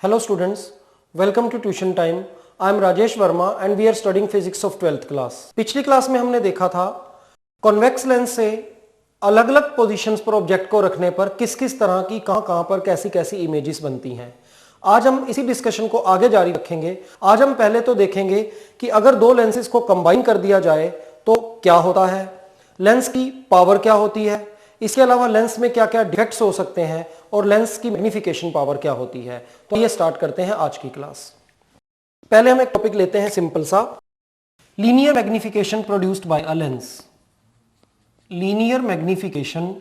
Hello students, welcome to tuition time. I am Rajesh Verma and we are studying physics of 12th class. पिछली class में हमने देखा था convex lens से अलग अलग पोजीशंस पर ऑब्जेक्ट को रखने पर किस किस तरह की कहां पर कैसी कैसी इमेजेस बनती हैं। आज हम इसी डिस्कशन को आगे जारी रखेंगे। आज हम पहले तो देखेंगे कि अगर दो लेंसेज को कंबाइन कर दिया जाए तो क्या होता है, लेंस की पावर क्या होती है, इसके अलावा लेंस में क्या क्या डिफेक्ट्स हो सकते हैं और लेंस की मैग्नीफिकेशन पावर क्या होती है। तो ये स्टार्ट करते हैं आज की क्लास। पहले हम एक टॉपिक लेते हैं सिंपल सा, linear magnification produced by a lens. Linear magnification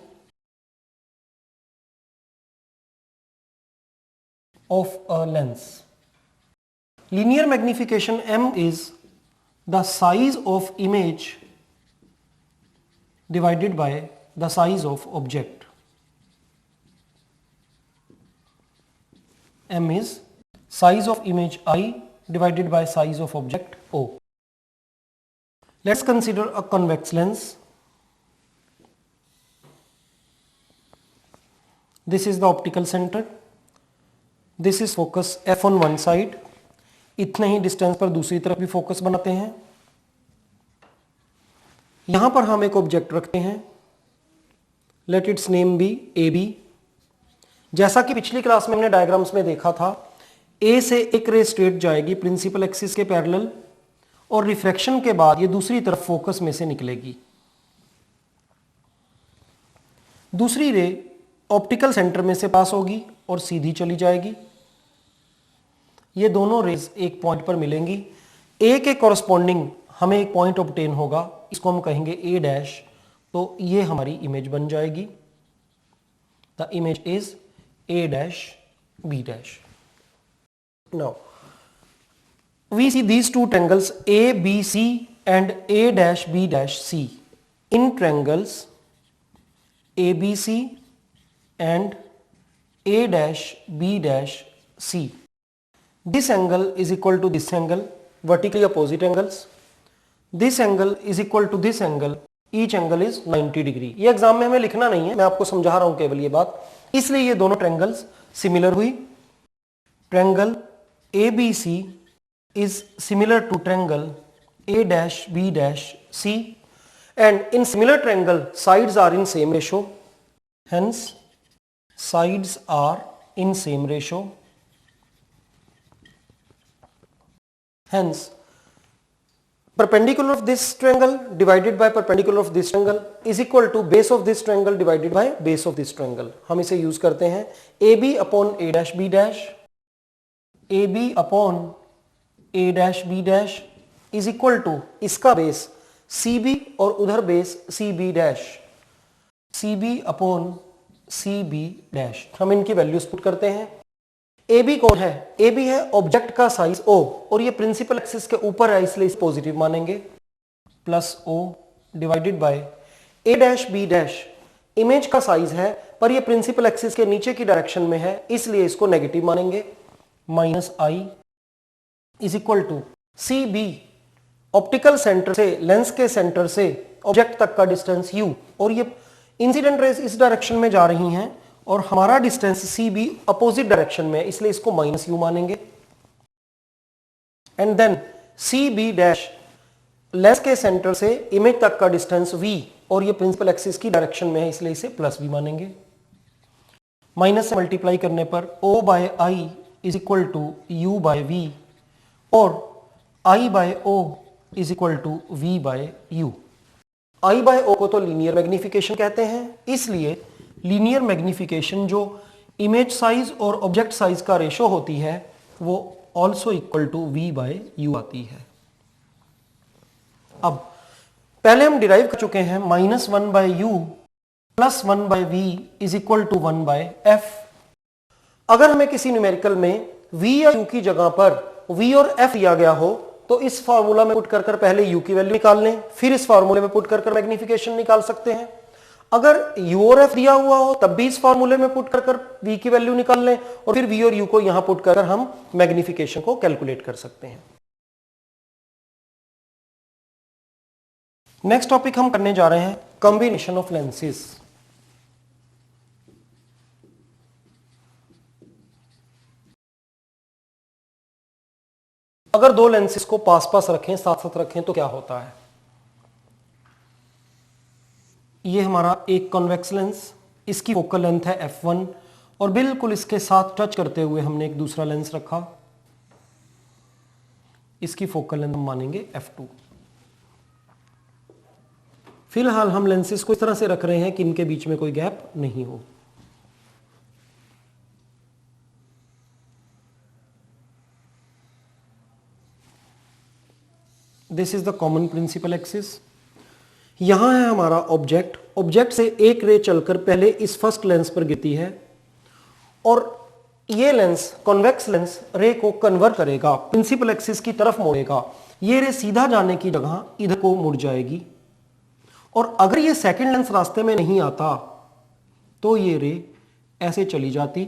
of a lens. Linear magnification M is the size of image divided by the size of object. M is size of image I divided by size of object O. Let's consider a convex lens. This is the optical center. This is focus F on one side, इतने ही distance पर दूसरी तरफ भी focus बनाते हैं। यहां पर हम एक ऑब्जेक्ट रखते हैं, let its name be AB। जैसा कि पिछली क्लास में हमने डायग्राम्स में देखा था, A से एक रे स्ट्रेट जाएगी प्रिंसिपल एक्सिस के पैरेलल और रिफ्रैक्शन के बाद ये दूसरी तरफ फोकस में से निकलेगी। दूसरी रे ऑप्टिकल सेंटर में से पास होगी और सीधी चली जाएगी। ये दोनों रेज एक पॉइंट पर मिलेंगी। ए के कॉरस्पॉन्डिंग हमें एक पॉइंट ऑब्टेन होगा, इसको हम कहेंगे ए डैश। तो ये हमारी इमेज बन जाएगी। The image is A dash B dash. Now we see these two triangles A B C and A dash B dash C. In triangles A B C and A dash B dash C. This angle is equal to this angle, vertically opposite angles. This angle is equal to this angle. Each angle is 90 degree. ये exam में हमें लिखना नहीं है, मैं आपको समझा रहा हूं केवल ये बात। इसलिए ये दोनों ट्रायंगल्स सिमिलर हुई। Triangle ABC is similar to triangle A dash B dash C, and in similar triangle sides are in same ratio. Hence sides are in same ratio. Hence perpendicular of this triangle divided by perpendicular of this triangle is equal to base of this triangle divided by base of this triangle. हम इसे use करते हैं AB upon A dash B dash, AB upon A dash B dash is equal to इसका base CB और उधर base CB dash, CB upon CB dash. हम इनकी values put करते हैं। AB कौन है? AB है ऑब्जेक्ट का साइज O और ये प्रिंसिपल एक्सिस के ऊपर है, इसलिए इसे पॉजिटिव मानेंगे, plus O divided by A dash B dash image का साइज है पर ये प्रिंसिपल एक्सिस के नीचे की डायरेक्शन में है, इसलिए इसको नेगेटिव मानेंगे, minus I is equal to CB optical centre से लेंस के सेंटर से ऑब्जेक्ट तक का डिस्टेंस U, और ये इंसिडेंट रेज इस डायरेक्शन में जा रही हैं और हमारा डिस्टेंस CB अपोजिट डायरेक्शन में है, इसलिए इसको माइनस U मानेंगे। And then CB dash lens के सेंटर से इमेज तक का डिस्टेंस V और ये प्रिंसिपल एक्सिस की डायरेक्शन में है, इसलिए इसे प्लस V मानेंगे। माइनस से मल्टीप्लाई करने पर O by I is equal to U by V और I by O is equal to V by U। I by O को तो लीनियर मैग्नीफिकेशन कहते हैं, इसलिए लीनियर मैग्नीफिकेशन जो इमेज साइज और ऑब्जेक्ट साइज का रेशो होती है वो also equal to V by U आती है। अब पहले हम डिराइव कर चुके हैं minus one by U plus one by V is equal to one by F। अगर हमें किसी न्यूमेरिकल में V या U की जगह पर V और F दिया गया हो तो इस फार्मूला में पुट कर पहले U की वैल्यू निकाल लें, फिर इस फार्मूले में पुट कर मैग्नीफिकेशन निकाल सकते हैं। अगर U और F दिया हुआ हो तब भी इस फार्मूले में पुट कर V की वैल्यू निकाल लें और फिर V और U को यहां पुट कर हम मैग्नीफिकेशन को कैलकुलेट कर सकते हैं। नेक्स्ट टॉपिक हम करने जा रहे हैं कॉम्बिनेशन ऑफ लेंसेज। अगर दो लेंसेज को पास पास रखें, साथ साथ रखें, तो क्या होता है? ये हमारा एक कॉन्वेक्स लेंस, इसकी फोकल लेंथ है f1 और बिल्कुल इसके साथ टच करते हुए हमने एक दूसरा लेंस रखा, इसकी फोकल लेंथ हम मानेंगे f2। फिलहाल हम लेंसेज को इस तरह से रख रहे हैं कि इनके बीच में कोई गैप नहीं हो। This is the common principal axis. यहां है हमारा ऑब्जेक्ट, ऑब्जेक्ट से एक रे चलकर पहले इस फर्स्ट लेंस पर गिरती है और ये लेंस, कॉन्वेक्स लेंस, रे को कन्वर्ट करेगा, प्रिंसिपल एक्सिस की तरफ मोड़ेगा। ये रे सीधा जाने की जगह इधर को मुड़ जाएगी और अगर ये सेकंड लेंस रास्ते में नहीं आता तो ये रे ऐसे चली जाती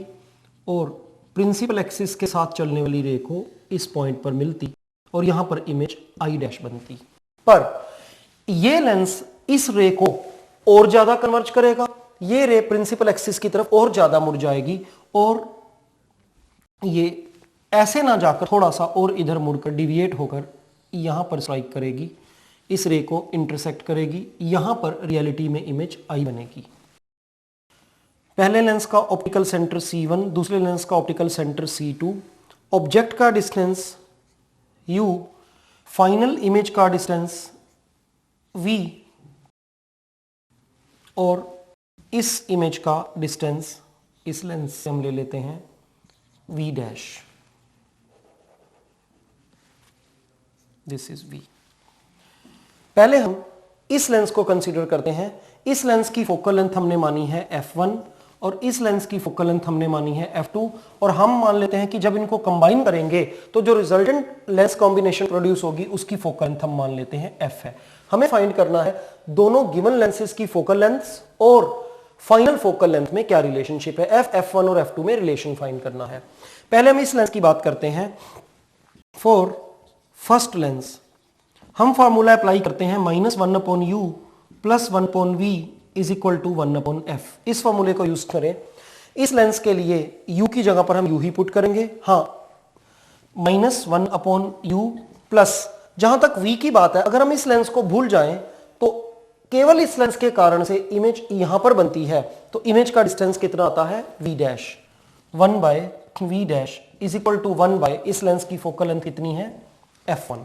और प्रिंसिपल एक्सिस के साथ चलने वाली रे को इस पॉइंट पर मिलती और यहां पर इमेज आई डैश बनती। पर ये लेंस इस रे को और ज्यादा कन्वर्ज करेगा, ये रे प्रिंसिपल एक्सिस की तरफ और ज्यादा मुड़ जाएगी और ये ऐसे ना जाकर थोड़ा सा और इधर मुड़कर डिविएट होकर यहां पर स्ट्राइक करेगी, इस रे को इंटरसेक्ट करेगी, यहां पर रियलिटी में इमेज आई बनेगी। पहले लेंस का ऑप्टिकल सेंटर C1, दूसरे लेंस का ऑप्टिकल सेंटर C2, ऑब्जेक्ट का डिस्टेंस U, फाइनल इमेज का डिस्टेंस V और इस इमेज का डिस्टेंस इस लेंस से हम ले लेते हैं V dash. This is V। पहले हम इस लेंस को कंसीडर करते हैं। इस लेंस की फोकल लेंथ हमने मानी है f1 और इस लेंस की फोकल लेंथ हमने मानी है f2 और हम मान लेते हैं कि जब इनको कंबाइन करेंगे तो जो रिजल्टेंट लेंस कॉम्बिनेशन प्रोड्यूस होगी उसकी फोकल लेंथ हम मान लेते हैं f है। हमें फाइंड करना है दोनों गिवन लेंसेज की फोकल लेंथ और फाइनल फोकल लेंथ में क्या रिलेशनशिप है। f1 और f2 में रिलेशन फाइंड करना है। पहले हम इस लेंस की बात करते हैं। फॉर फर्स्ट लेंस हम फॉर्मूला अप्लाई करते हैं -1/u + 1/v is equal to 1/f। इस फॉर्मूले को यूज करें। इस लेंस के लिए u की जगह पर हम u ही पुट करेंगे। हाँ, -1/u प्लस, जहां तक v की बात है, अगर हम इस लेंस को भूल जाएं तो केवल इस लेंस के कारण से इमेज यहां पर बनती है, तो इमेज का डिस्टेंस कितना आता है v dash. 1/v dash is equal to 1/ इस लेंस की फोकल लेंथ कितनी है f1।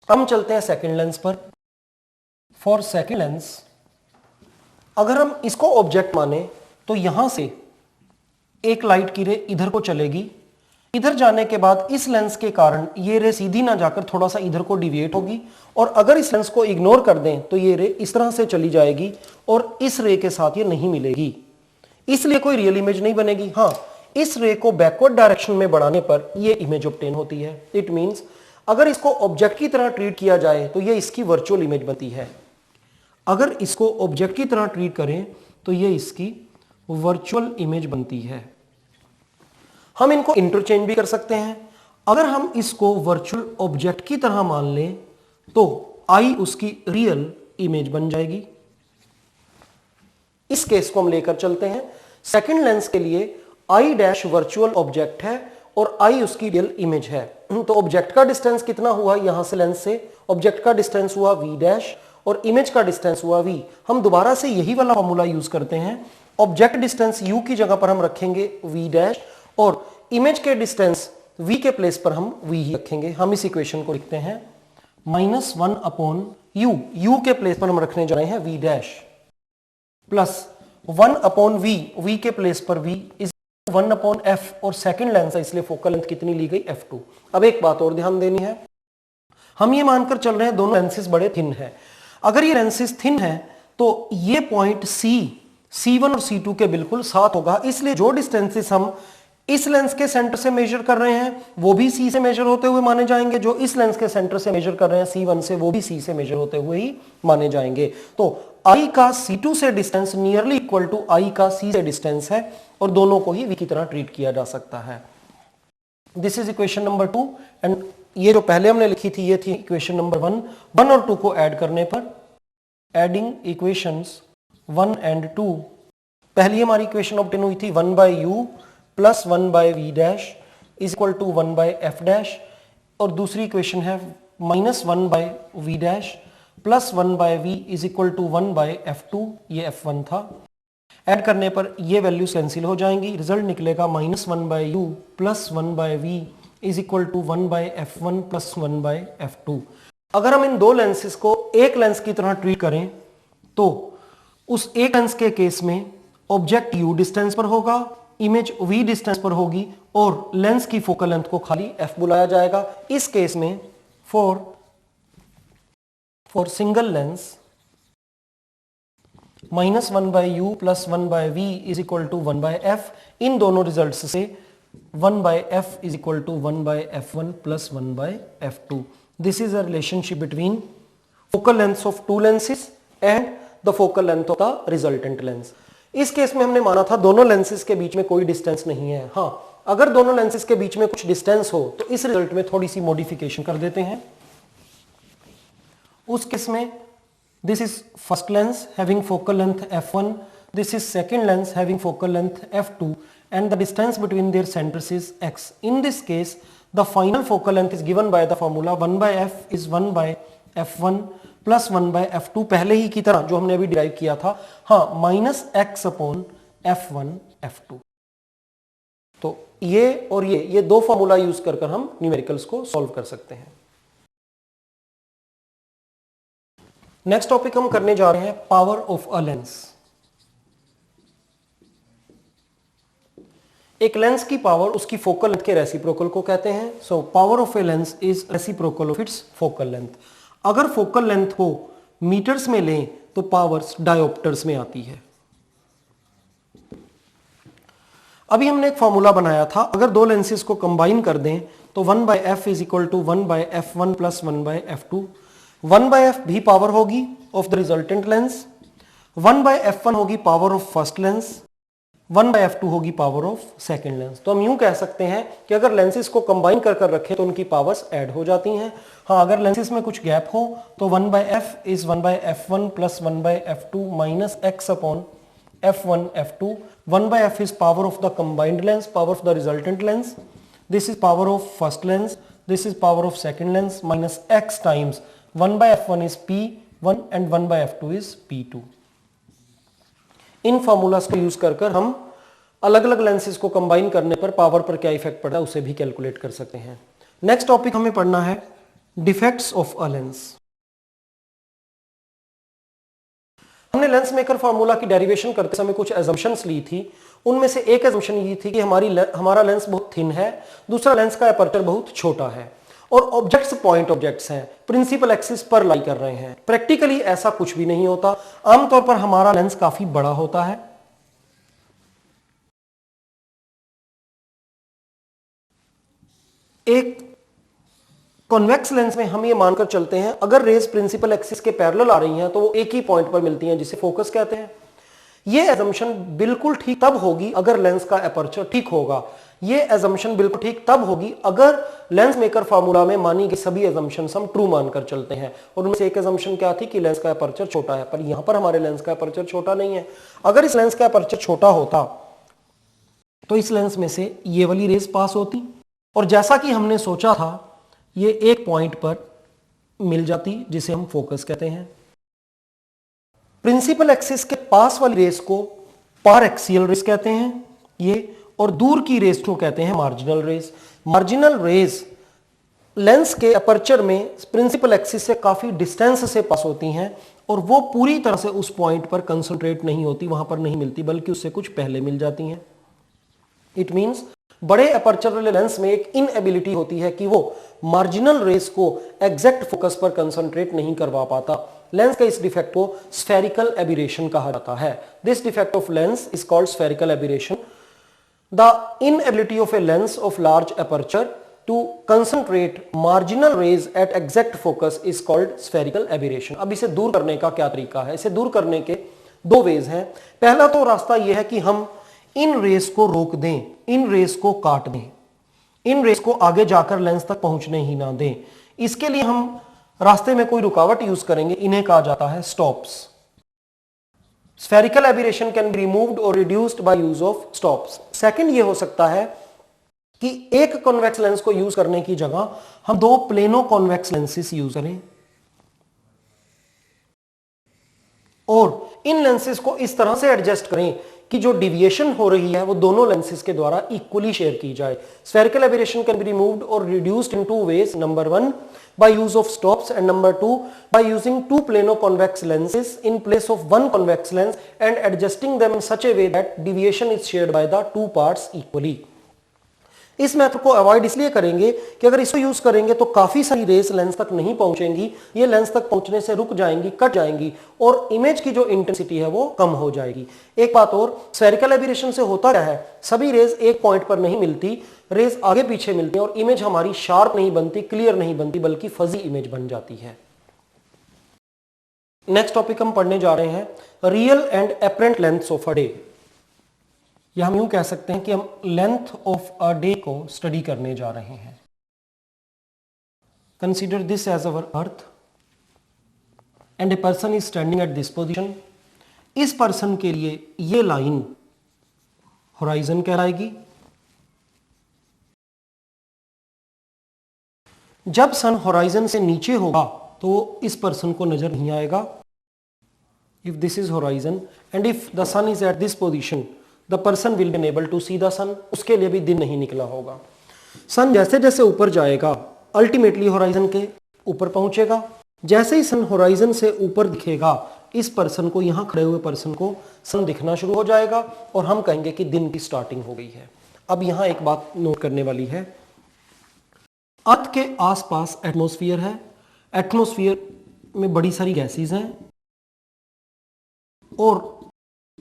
हम चलते हैं सेकंड लेंस पर। फॉर सेकंड लेंस अगर हम इसको ऑब्जेक्ट माने तो यहां से एक लाइट की रे इधर को चलेगी, इधर जाने के बाद इस लेंस के कारण ये रे सीधी ना जाकर थोड़ा सा इधर को डिविएट होगी और अगर इस लेंस को इग्नोर कर दें तो ये रे इस तरह से चली जाएगी और इस रे के साथ ये नहीं मिलेगी, इसलिए कोई रियल इमेज नहीं बनेगी। हाँ, इस रे को बैकवर्ड डायरेक्शन में बढ़ाने पर ये इमेज ऑब्टेन होती है। इट मींस अगर इसको ऑब्जेक्ट की तरह ट्रीट किया जाए तो ये इसकी वर्चुअल इमेज बनती है। अगर इसको ऑब्जेक्ट की तरह ट्रीट करें तो ये इसकी वर्चुअल इमेज बनती है। हम इनको इंटरचेंज भी कर सकते हैं। अगर हम इसको वर्चुअल ऑब्जेक्ट की तरह मान लें तो आई उसकी रियल इमेज बन जाएगी। इस केस को हम लेकर चलते हैं। सेकंड लेंस के लिए आई डैश वर्चुअल ऑब्जेक्ट है और आई उसकी रियल इमेज है। तो ऑब्जेक्ट का डिस्टेंस कितना हुआ यहां से लेंस से? ऑब्जेक्ट का डिस्टेंस हुआ v डैश और इमेज का डिस्टेंस हुआ v। हम दोबारा से यही वाला फॉर्मूला यूज करते हैं। ऑब्जेक्ट डिस्टेंस u की जगह पर हम रखेंगे v डैश और इमेज के डिस्टेंस v के प्लेस पर हम v ही रखेंगे। हम इस इक्वेशन को लिखते हैं -1/u, u के प्लेस पर हम रखने जा रहे हैं v dash plus 1/v, v के प्लेस पर v इज 1/f और सेकंड लेंस है इसलिए फोकल लेंथ कितनी ली गई f2। अब एक बात और ध्यान देनी है, हम ये मानकर चल रहे हैं दोनों लेंसेज बड़े थिन है। अगर ये लेंसेज थिन है तो ये पॉइंट C1 और C2 के बिल्कुल साथ होगा, इसलिए जो डिस्टेंसेस हम इस लेंस के सेंटर से मेजर कर रहे हैं वो भी C से मेजर होते हुए माने जाएंगे, जो इस लेंस के सेंटर से मेजर कर रहे हैं C1 से वो भी C से मेजर होते हुए ही माने जाएंगे। तो I का C2 से distance nearly equal to I का C से डिस्टेंस है और दोनों को ही V की तरह ट्रीट किया जा सकता है। This is equation number 2 and ये जो पहले हमने लिखी थी ये थी इक्वेशन नंबर 1 और 2 को ऐड करने पर एडिंग इक्वेशंस 1 एंड 2, पहली हमारी इक्वेशन ऑब्टेन हुई थी 1/u + 1/v dash is equal to 1/f dash और दूसरी इक्वेशन है -1/v dash plus 1/v is equal to 1/f2, ये f1 था। ऐड करने पर ये वैल्यूज कैंसिल हो जाएंगी, रिजल्ट निकलेगा -1/u plus 1/v is equal to 1/f1 plus 1/f2। अगर हम इन दो लेंसेज को एक लेंस की तरह ट्रीट करें तो उस एक लेंस के केस में ऑब्जेक्ट u डिस्टेंस पर होगा, इमेज v डिस्टेंस पर होगी और लेंस की फोकल लेंथ को खाली f बुलाया जाएगा। इस केस में for single lens -1/u plus 1/v is equal to 1/f, इन दोनों रिजल्ट्स से 1/f is equal to 1/f1 plus 1/f2। This is a relationship between focal length of two lenses and the focal length of the resultant lens. इस case में हमने माना था दोनों lenses के बीच में कोई डिस्टेंस नहीं है। हाँ, अगर दोनों लेंसेज के बीच में कुछ डिस्टेंस हो तो इस रिजल्ट में थोड़ी सी मॉडिफिकेशन कर देते हैं। उस केस में this is first lens having focal length f1, this is second lens having focal length f2 and the distance between their centers is x. In this case the final focal length is given by the formula 1/f is 1/f1 plus 1/f2, पहले ही की तरह जो हमने अभी derive किया था। हाँ, -x upon f1 f2। तो ये और ये दो फॉर्मूला यूज कर हम न्यूमेरिकल्स को सॉल्व कर सकते हैं। नेक्स्ट टॉपिक हम करने जा रहे हैं पावर ऑफ अ लेंस। एक लेंस की पावर उसकी फोकल लेंथ के रेसिप्रोकल को कहते हैं। So power of a lens is reciprocal of its focal length. अगर फोकल लेंथ को मीटर्स में लें तो पावर्स डायोप्टर्स में आती है। अभी हमने एक फॉर्मूला बनाया था, अगर दो लेंसेज को कंबाइन कर दें तो 1/f is equal to 1/f1 plus 1/f2। 1/f भी पावर होगी of the resultant lens, 1/f1 होगी power of first lens, 1/f2 होगी पावर ऑफ सेकंड लेंस। तो हम यूं कह सकते हैं कि अगर लेंसेज को कंबाइन कर रखें तो उनकी पावर्स ऐड हो जाती हैं। हाँ, अगर लेंसेज में कुछ गैप हो तो 1/f is 1/f1 plus 1/f2 minus x upon f1 f2। 1/f is power of the combined lens, power of the resultant lens. This is power of first lens, this is power of second lens minus x times 1/f1 is p1 and 1/f2 is p2। In formulas को use कर हम अलग अलग lenses को combine करने पर power पर क्या इफेक्ट पड़ता है उसे भी कैलकुलेट कर सकते हैं। नेक्स्ट टॉपिक हमें पढ़ना है डिफेक्ट्स ऑफ अ लेंस। हमने लेंस मेकर फॉर्मूला की डेरिवेशन करते समय कुछ एजम्पशंस ली थी। उनमें से एक एजम्पशन ये थी कि हमारा लेंस बहुत थिन है, दूसरा लेंस का एपर्चर बहुत छोटा है और ऑब्जेक्ट्स पॉइंट ऑब्जेक्ट्स हैं, प्रिंसिपल एक्सिस पर लाई कर रहे हैं। प्रैक्टिकली ऐसा कुछ भी नहीं होता। आमतौर पर हमारा लेंस काफी बड़ा होता है। एक कॉन्वेक्स लेंस में हम ये मानकर चलते हैं अगर रेज प्रिंसिपल एक्सिस के पैरेलल आ रही हैं तो वो एक ही पॉइंट पर मिलती हैं जिसे फोकस कहते हैं। ये एजम्पशन बिल्कुल ठीक तब होगी अगर लेंस का एपर्चर ठीक होगा। ये एजम्पशन बिल्कुल ठीक तब होगी अगर लेंस मेकर फार्मूला में मानी गई सभी एजम्पशंस हम ट्रू मानकर चलते हैं। और उनमें से एक एजम्पशन क्या थी कि लेंस का एपर्चर छोटा है, पर यहां पर हमारे लेंस का एपर्चर छोटा नहीं है। अगर इस लेंस का एपर्चर छोटा होता तो इस लेंस में से ये वाली रेज पास होती और जैसा कि हमने सोचा था ये एक पॉइंट पर मिल जाती जिसे हम फोकस कहते हैं। प्रिंसिपल एक्सिस के पास वाली रेस को पार एक्सियल रेस कहते हैं ये, और दूर की रेस को कहते हैं marginal rays. Marginal rays lens के अपर्चर में प्रिंसिपल एक्सिस से काफी डिस्टेंस से पास होती हैं और वो पूरी तरह से उस पॉइंट पर कंसंट्रेट नहीं होती, वहां पर नहीं मिलती, बल्कि उससे कुछ पहले मिल जाती हैं। इट मींस बड़े अपर्चर वाले लेंस में एक इनएबिलिटी होती है कि वो मार्जिनल रेस को एग्जैक्ट फोकस पर कंसंट्रेट नहीं करवा पाता। लेंस के इस डिफेक्ट को स्फेरिकल एबिरेशन कहा जाता है। This defect of lens is called spherical aberration. The inability of a lens of large aperture to concentrate marginal rays at exact focus is called spherical aberration. अब इसे दूर करने का क्या तरीका है? इसे दूर करने के दो वेज हैं। पहला तो रास्ता यह है कि हम इन रेस को रोक दें, इन रेस को काट दें, इन रेस को आगे जाकर लेंस तक पहुंचने ही ना दें। इसके लिए हम रास्ते में कोई रुकावट यूज करेंगे, इन्हें कहा जाता है stops. Spherical aberration can be removed और reduced by use of stops. Second ये हो सकता है कि एक कॉन्वेक्स लेंस को यूज करने की जगह हम दो प्लेनो कॉन्वेक्स लेंसेस यूज करें और इन लेंसेस को इस तरह से एडजस्ट करें कि जो डिविएशन हो रही है वो दोनों लेंसेस के द्वारा इक्वली शेयर की जाए। Spherical aberration can be removed और reduced in two ways, number 1 by use of stops and number 2 by using two plano convex lenses in place of one convex lens and adjusting them in such a way that deviation is shared by the two parts equally। इस method को avoid इसलिए करेंगे कि अगर इसको use करेंगे तो काफी सारी रेस लेंस तक नहीं पहुंचेंगी, ये लेंस तक पहुंचने से रुक जाएंगी, कट जाएंगी और इमेज की जो इंटेंसिटी है वो कम हो जाएगी। एक बात और, स्फेरिकल एबरेशन से होता क्या है, सभी रेस एक पॉइंट पर नहीं मिलती, रेस आगे पीछे मिलती है और इमेज हमारी शार्प नहीं बनती, क्लियर नहीं बनती, बल्कि फजी इमेज बन जाती है। नेक्स्ट टॉपिक हम पढ़ने जा रहे हैं real and apparent lengths of a day, या हम यूं कह सकते हैं कि हम लेंथ ऑफ अ डे को स्टडी करने जा रहे हैं। Consider this as our earth and a person is standing at this position. इस पर्सन के लिए ये लाइन होराइजन कहलाएगी। जब सन होराइजन से नीचे होगा तो इस पर्सन को नजर नहीं आएगा। If this is horizon and if the sun is at this position the person will be unable to see the sun, उसके लिए भी दिन नहीं निकला होगा। सन जैसे जैसे ऊपर जाएगा अल्टीमेटली होराइजन के ऊपर पहुंचेगा। जैसे ही सन होराइजन से ऊपर दिखेगा इस पर्सन को, यहां खड़े हुए पर्सन को सन दिखना शुरू हो जाएगा और हम कहेंगे कि दिन की स्टार्टिंग हो गई है। अब यहां एक बात नोट करने वाली है, अर्थ के आसपास एटमॉस्फेयर है, एटमॉस्फेयर में बड़ी सारी गैसेस हैं और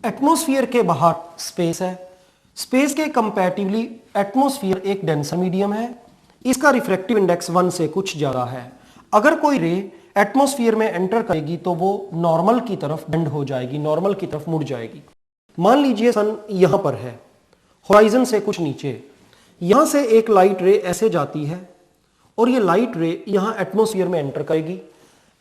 एटमॉस्फेयर के बाहर स्पेस है। स्पेस के कंपैरेटिवली एटमॉस्फेयर एक डेंसर मीडियम है, इसका रिफ्रैक्टिव इंडेक्स 1 से कुछ ज्यादा है। अगर कोई रे एटमॉस्फेयर में एंटर करेगी तो वो नॉर्मल की तरफ बेंड हो जाएगी, नॉर्मल की तरफ मुड़ जाएगी। मान लीजिए सन यहां पर है, होराइजन से कुछ नीचे, यहां से एक लाइट रे ऐसे जाती है और ये लाइट रे यहां एटमॉस्फेयर में एंटर करेगी।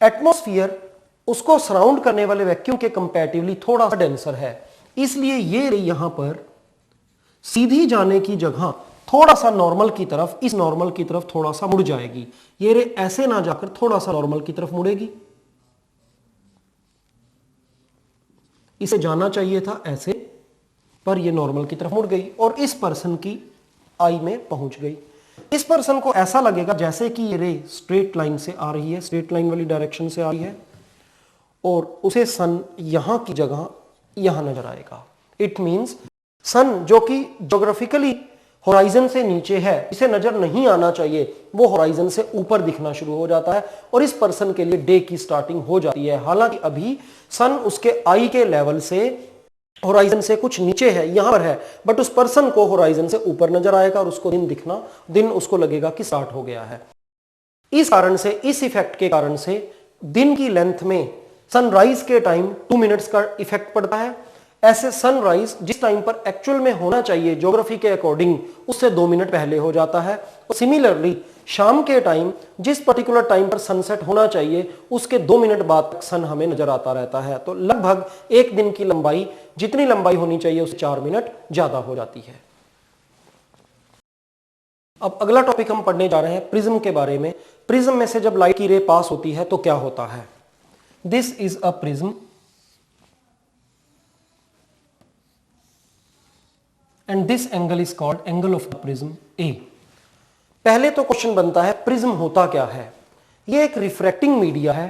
एटमॉस्फेयर उसको सराउंड करने वाले वैक्यूम के कंपैरेटिवली थोड़ा सा डेंसर है, इसलिए ये रे यहां पर सीधी जाने की जगह थोड़ा सा नॉर्मल की तरफ, इस नॉर्मल की तरफ थोड़ा सा मुड़ जाएगी। ये रे ऐसे ना जाकर थोड़ा सा नॉर्मल की तरफ मुड़ेगी। इसे जाना चाहिए था ऐसे, पर ये नॉर्मल की तरफ मुड़ गई और इस पर्सन की आई में पहुंच गई। इस पर्सन को ऐसा लगेगा जैसे कि ये रे स्ट्रेट लाइन से आ रही है, स्ट्रेट लाइन वाली डायरेक्शन से आ रही है और उसे सन यहां की जगह यहां नजर आएगा। इट मींस सन जो कि ज्योग्राफिकली होराइजन से नीचे है, इसे नजर नहीं आना चाहिए, वो होराइजन से ऊपर दिखना शुरू हो जाता है और इस पर्सन के लिए डे की स्टार्टिंग हो जाती है। हालांकि अभी सन उसके आई के लेवल से होराइजन से कुछ नीचे है, यहां पर है, बट उस पर्सन को होराइजन से ऊपर नजर आएगा और उसको दिन उसको लगेगा कि स्टार्ट हो गया है। इस कारण से, इस इफेक्ट के कारण से दिन की लेंथ में सनराइज के टाइम 2 मिनट्स का इफेक्ट पड़ता है। ऐसे सनराइज जिस टाइम पर एक्चुअल में होना चाहिए ज्योग्राफी के अकॉर्डिंग, उससे 2 मिनट पहले हो जाता है। और सिमिलरली शाम के टाइम जिस पर्टिकुलर टाइम पर सनसेट होना चाहिए उसके 2 मिनट बाद तक सन हमें नजर आता रहता है। तो लगभग एक दिन की लंबाई जितनी लंबाई होनी चाहिए उससे 4 मिनट ज्यादा हो जाती है। अब अगला टॉपिक हम पढ़ने जा रहे हैं प्रिज्म के बारे में। प्रिज्म में से जब लाइट की रे पास होती है तो क्या होता है। This is a prism and this angle is called angle of the prism A। पहले तो क्वेश्चन बनता है प्रिज्म होता क्या है। यह एक रिफ्रैक्टिंग मीडिया है।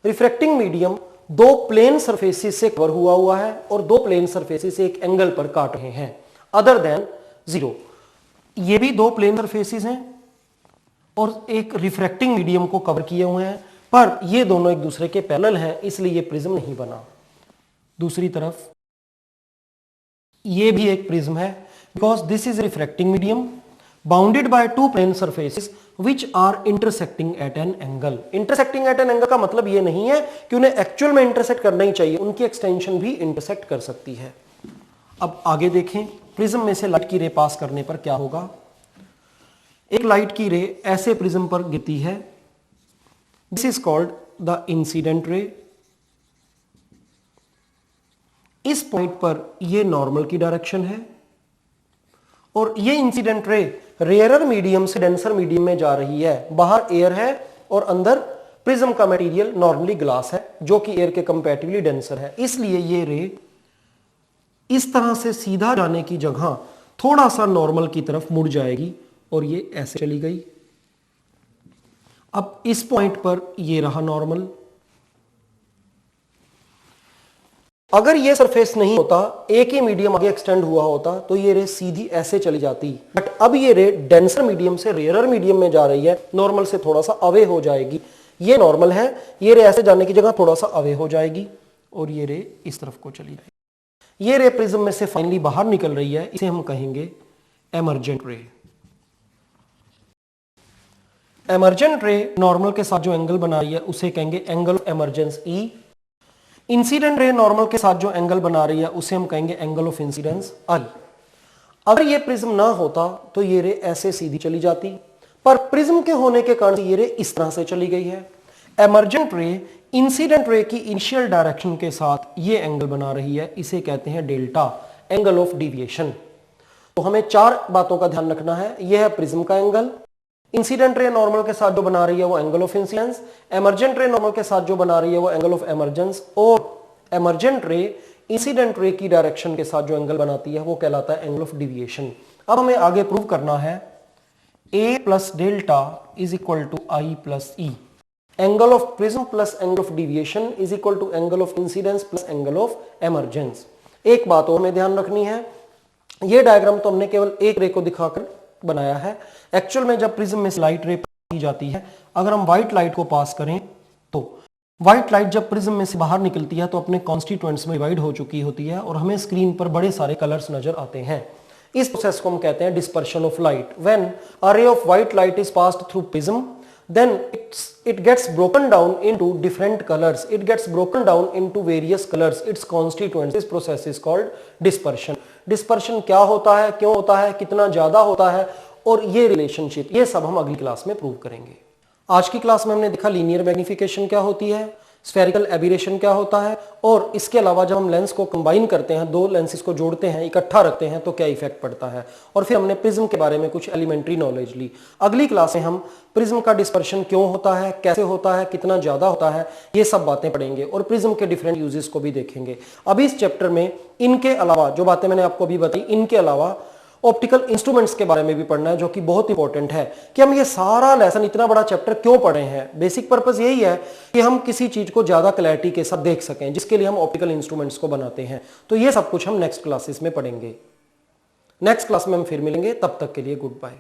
रिफ्रैक्टिंग मीडियम दो प्लेन सरफेसेस से कवर हुआ है और दो प्लेन सरफेसेस एक एंगल पर काट रहे हैं अदर देन 0। ये भी दो प्लेन सरफेसेस हैं और एक रिफ्रैक्टिंग मीडियम को कवर किए हुए हैं, पर ये दोनों एक दूसरे के पैरेलल हैं, इसलिए ये प्रिज्म नहीं बना। दूसरी तरफ ये भी एक प्रिज्म है because this is refracting medium bounded by two plane surfaces which are intersecting at an angle. Intersecting at an angle का मतलब ये नहीं है कि उन्हें एक्चुअल में इंटरसेक्ट करना ही चाहिए, उनकी एक्सटेंशन भी इंटरसेक्ट कर सकती है। अब आगे देखें प्रिज्म में से लाइट की रे पास करने पर क्या होगा। एक लाइट की रे ऐसे प्रिज्म पर गिरती है, this is called the incident ray. इस पॉइंट पर यह नॉर्मल की डायरेक्शन है और ये इंसिडेंट रे रेयरर मीडियम से डेंसर मीडियम में जा रही है। बाहर एयर है और अंदर प्रिज्म का मटेरियल नॉर्मली ग्लास है जो कि एयर के कंपैरेटिवली डेंसर है, इसलिए ये रे इस तरह से सीधा जाने की जगह थोड़ा सा नॉर्मल की तरफ मुड़ जाएगी और ये ऐसे चली गई। अब इस पॉइंट पर ये रहा नॉर्मल। अगर ये सरफेस नहीं होता, एक ही मीडियम आगे एक्सटेंड हुआ होता तो ये रे सीधी ऐसे चली जाती, बट अब ये रे डेंसर मीडियम से रेयरर मीडियम में जा रही है, नॉर्मल से थोड़ा सा अवे हो जाएगी। ये नॉर्मल है, ये रे ऐसे जाने की जगह थोड़ा सा अवे हो जाएगी और ये रे इस तरफ को चली जाएगी। ये रे प्रिज्म में से फाइनली बाहर निकल रही है, इसे हम कहेंगे एमर्जेंट रे। एमर्जेंट रे नॉर्मल के साथ जो एंगल बना रही है उसे कहेंगे angle of emergence E. Incident ray normal के साथ जो एंगल बना रही है उसे हम कहेंगे एंगल ऑफ इंसिडेंस आई। अगर ये प्रिज्म ना होता तो ये रे ऐसे सीधी चली जाती, पर प्रिज्म के होने के कारण ये रे इस तरह से चली गई है। एमर्जेंट रे इंसिडेंट रे की इनिशियल डायरेक्शन के साथ ये एंगल बना रही है, इसे कहते हैं डेल्टा, एंगल ऑफ डिविएशन। तो हमें 4 बातों का ध्यान रखना है। यह है प्रिज्म का एंगल, इंसिडेंट रे नॉर्मल के साथ जो बना रही है वो एंगल ऑफ इंसिडेंस, एमर्जेंट रे नॉर्मल के साथ जो बना रही है वो एंगल ऑफ एमर्जेंस, और एमर्जेंट रे इंसिडेंट रे की डायरेक्शन के साथ जो एंगल बनाती है वो कहलाता है एंगल ऑफ डिविएशन। अब हमें आगे प्रूव करना है A plus delta is equal to I plus E. Angle of prism plus angle of deviation is equal to angle of incidence plus angle of emergence. एक बात और हमें ध्यान रखनी है, ये डायग्राम तो हमने केवल एक रे को दिखाकर बनाया है। एक्चुअल में जब प्रिज्म में लाइट रे की जाती है, अगर हम व्हाइट लाइट को पास करें तो व्हाइट लाइट जब प्रिज्म में से बाहर निकलती है तो अपने कॉन्स्टिट्यूएंट्स में डिवाइड हो चुकी होती है और हमें स्क्रीन पर बड़े सारे कलर्स नजर आते हैं। इस प्रोसेस को हम कहते हैं dispersion of light. When a ray of white light is passed through prism, then it gets broken down into different colors, it gets broken down into various colors, its constituents. This process is called dispersion. Dispersion क्या होता है, क्यों होता है, कितना ज्यादा होता है और ये रिलेशनशिप, ये सब हम अगली क्लास में प्रूव करेंगे। आज की क्लास में हमने देखा लीनियर मैग्निफिकेशन क्या होती है, स्फेरिकल एबिरेशन क्या होता है, और इसके अलावा जब हम लेंस को कंबाइन करते हैं, 2 लेंसेज को जोड़ते हैं, इकट्ठा रखते हैं तो क्या इफेक्ट पड़ता है, और फिर हमने प्रिज्म के बारे में कुछ एलिमेंट्री नॉलेज ली। अगली क्लास में हम प्रिज्म का डिस्पर्शन क्यों होता है, कैसे होता है, कितना ज्यादा होता है, ये सब बातें पढ़ेंगे और प्रिज्म के डिफरेंट यूजेस को भी देखेंगे। अभी इस चैप्टर में इनके अलावा जो बातें मैंने आपको अभी बताई, इनके अलावा ऑप्टिकल इंस्ट्रूमेंट्स के बारे में भी पढ़ना है, जो कि बहुत इंपॉर्टेंट है कि हम ये सारा लेसन, इतना बड़ा चैप्टर क्यों पढ़े हैं। बेसिक पर्पस यही है कि हम किसी चीज को ज्यादा क्लैरिटी के साथ देख सकें, जिसके लिए हम ऑप्टिकल इंस्ट्रूमेंट्स को बनाते हैं। तो ये सब कुछ हम नेक्स्ट क्लासेस में पढ़ेंगे। नेक्स्ट क्लास में हम फिर मिलेंगे, तब तक के लिए गुड बाय।